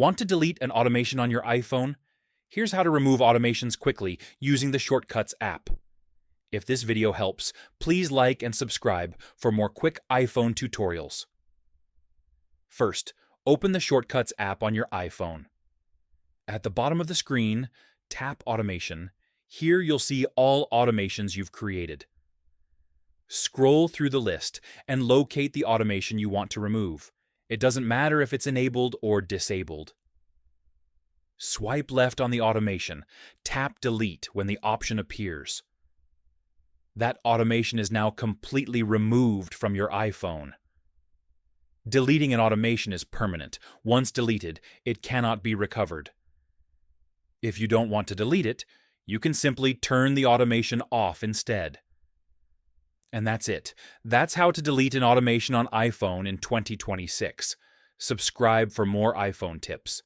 Want to delete an automation on your iPhone? Here's how to remove automations quickly using the Shortcuts app. If this video helps, please like and subscribe for more quick iPhone tutorials. First, open the Shortcuts app on your iPhone. At the bottom of the screen, tap Automation. Here you'll see all automations you've created. Scroll through the list and locate the automation you want to remove. It doesn't matter if it's enabled or disabled. Swipe left on the automation. Tap Delete when the option appears. That automation is now completely removed from your iPhone. Deleting an automation is permanent. Once deleted, it cannot be recovered. If you don't want to delete it, you can simply turn the automation off instead. And that's it. That's how to delete an automation on iPhone in 2026. Subscribe for more iPhone tips.